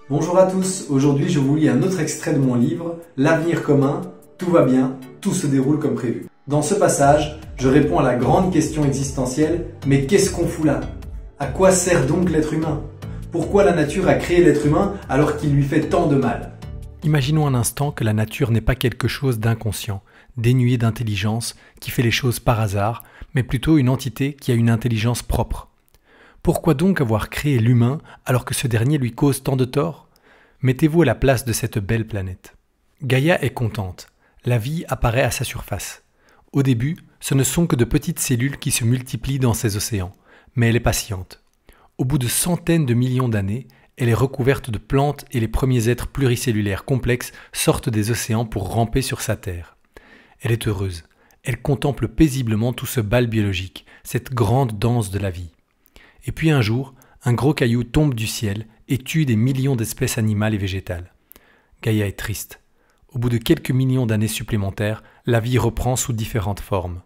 Bonjour à tous, aujourd'hui je vous lis un autre extrait de mon livre « L'avenir commun, tout va bien, tout se déroule comme prévu ». Dans ce passage, je réponds à la grande question existentielle « Mais qu'est-ce qu'on fout là? À quoi sert donc l'être humain? Pourquoi la nature a créé l'être humain alors qu'il lui fait tant de mal ?» Imaginons un instant que la nature n'est pas quelque chose d'inconscient, dénué d'intelligence, qui fait les choses par hasard, mais plutôt une entité qui a une intelligence propre. Pourquoi donc avoir créé l'humain alors que ce dernier lui cause tant de tort? Mettez-vous à la place de cette belle planète. Gaïa est contente. La vie apparaît à sa surface. Au début, ce ne sont que de petites cellules qui se multiplient dans ces océans, mais elle est patiente. Au bout de centaines de millions d'années, elle est recouverte de plantes et les premiers êtres pluricellulaires complexes sortent des océans pour ramper sur sa terre. Elle est heureuse. Elle contemple paisiblement tout ce bal biologique, cette grande danse de la vie. Et puis un jour, un gros caillou tombe du ciel et tue des millions d'espèces animales et végétales. Gaïa est triste. Au bout de quelques millions d'années supplémentaires, la vie reprend sous différentes formes.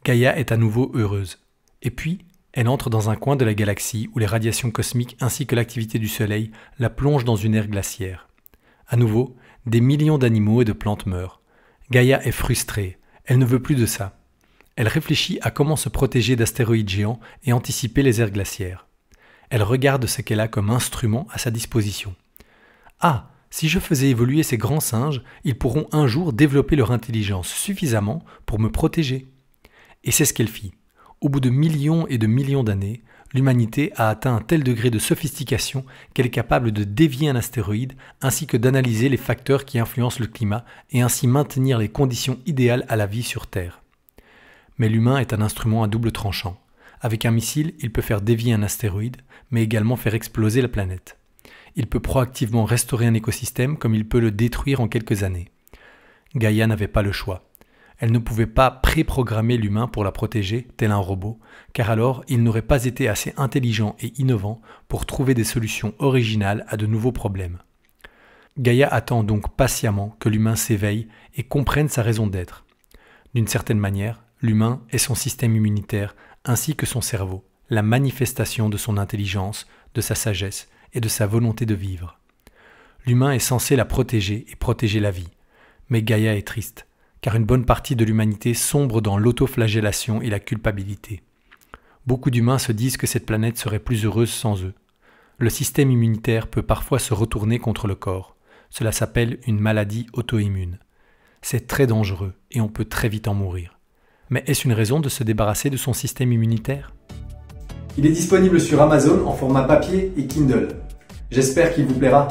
Gaïa est à nouveau heureuse. Et puis, elle entre dans un coin de la galaxie où les radiations cosmiques ainsi que l'activité du Soleil la plongent dans une ère glaciaire. À nouveau, des millions d'animaux et de plantes meurent. Gaïa est frustrée. Elle ne veut plus de ça. Elle réfléchit à comment se protéger d'astéroïdes géants et anticiper les ères glaciaires. Elle regarde ce qu'elle a comme instrument à sa disposition. Ah, si je faisais évoluer ces grands singes, ils pourront un jour développer leur intelligence suffisamment pour me protéger. Et c'est ce qu'elle fit. Au bout de millions et de millions d'années, l'humanité a atteint un tel degré de sophistication qu'elle est capable de dévier un astéroïde ainsi que d'analyser les facteurs qui influencent le climat et ainsi maintenir les conditions idéales à la vie sur Terre. Mais l'humain est un instrument à double tranchant. Avec un missile, il peut faire dévier un astéroïde, mais également faire exploser la planète. Il peut proactivement restaurer un écosystème comme il peut le détruire en quelques années. Gaïa n'avait pas le choix. Elle ne pouvait pas préprogrammer l'humain pour la protéger, tel un robot, car alors il n'aurait pas été assez intelligent et innovant pour trouver des solutions originales à de nouveaux problèmes. Gaïa attend donc patiemment que l'humain s'éveille et comprenne sa raison d'être. D'une certaine manière, l'humain est son système immunitaire ainsi que son cerveau, la manifestation de son intelligence, de sa sagesse et de sa volonté de vivre. L'humain est censé la protéger et protéger la vie. Mais Gaïa est triste, car une bonne partie de l'humanité sombre dans l'autoflagellation et la culpabilité. Beaucoup d'humains se disent que cette planète serait plus heureuse sans eux. Le système immunitaire peut parfois se retourner contre le corps. Cela s'appelle une maladie auto-immune. C'est très dangereux et on peut très vite en mourir. Mais est-ce une raison de se débarrasser de son système immunitaire? Il est disponible sur Amazon en format papier et Kindle. J'espère qu'il vous plaira.